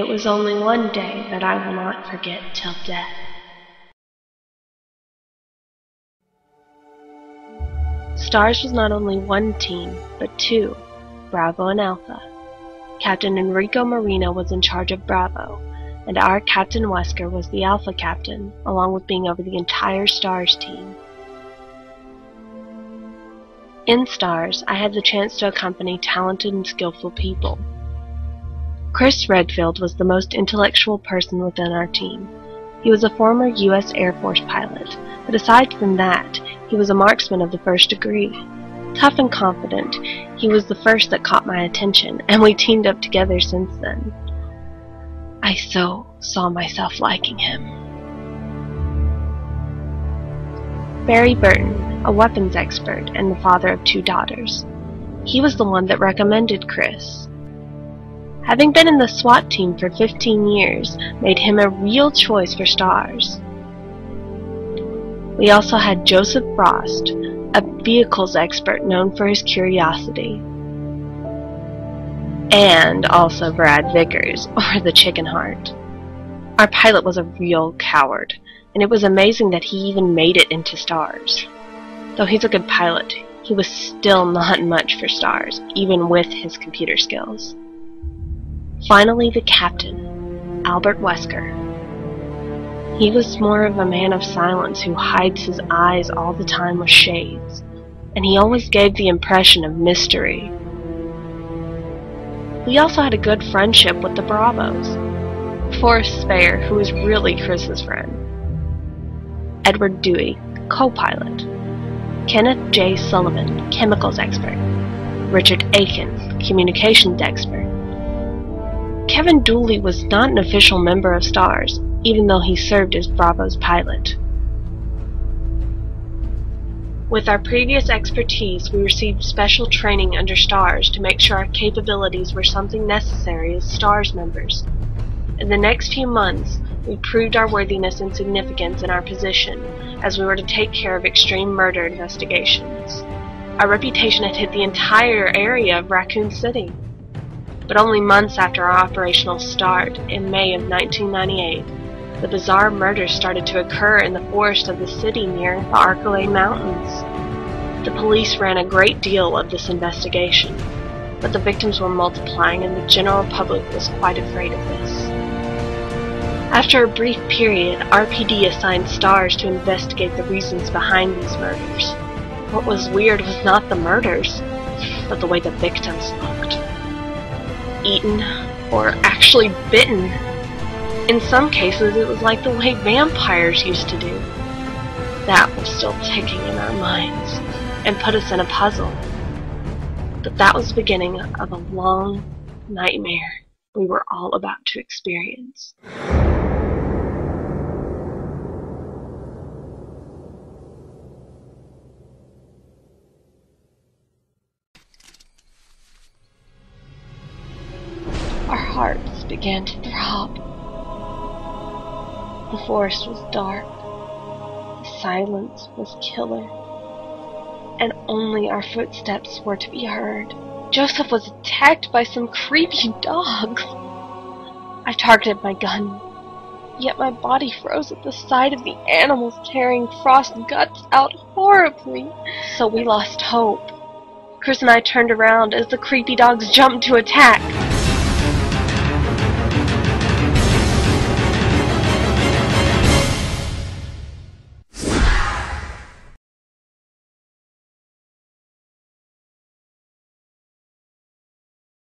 It was only one day that I will not forget till death. STARS was not only one team, but two, Bravo and Alpha. Captain Enrico Marino was in charge of Bravo, and our Captain Wesker was the Alpha captain, along with being over the entire STARS team. In STARS, I had the chance to accompany talented and skillful people. Chris Redfield was the most intellectual person within our team. He was a former U.S. Air Force pilot, but aside from that, he was a marksman of the first degree. Tough and confident, he was the first that caught my attention, and we teamed up together since then. I so saw myself liking him. Barry Burton, a weapons expert and the father of 2 daughters. He was the one that recommended Chris. Having been in the SWAT team for 15 years made him a real choice for STARS. We also had Joseph Frost, a vehicles expert known for his curiosity. And also Brad Vickers, or the Chicken Heart. Our pilot was a real coward, and it was amazing that he even made it into STARS. Though he's a good pilot, he was still not much for STARS, even with his computer skills. Finally, the captain, Albert Wesker. He was more of a man of silence who hides his eyes all the time with shades, and he always gave the impression of mystery. We also had a good friendship with the Bravos. Forrest Speyer, who was really Chris's friend. Edward Dewey, co-pilot. Kenneth J. Sullivan, chemicals expert. Richard Aiken, communications expert. Kevin Dooley was not an official member of STARS, even though he served as Bravo's pilot. With our previous expertise, we received special training under STARS to make sure our capabilities were something necessary as STARS members. In the next few months, we proved our worthiness and significance in our position, as we were to take care of extreme murder investigations. Our reputation had hit the entire area of Raccoon City. But only months after our operational start, in May of 1998, the bizarre murders started to occur in the forest of the city near the Arcalay Mountains. The police ran a great deal of this investigation, but the victims were multiplying and the general public was quite afraid of this. After a brief period, RPD assigned STARS to investigate the reasons behind these murders. What was weird was not the murders, but the way the victims looked. Eaten, or actually bitten. In some cases, it was like the way vampires used to do. That was still ticking in our minds, and put us in a puzzle. But that was the beginning of a long nightmare we were all about to experience. Our hearts began to throb. The forest was dark. The silence was killer. And only our footsteps were to be heard. Joseph was attacked by some creepy dogs. I targeted my gun, yet my body froze at the sight of the animals tearing Frost's guts out horribly. So we lost hope. Chris and I turned around as the creepy dogs jumped to attack.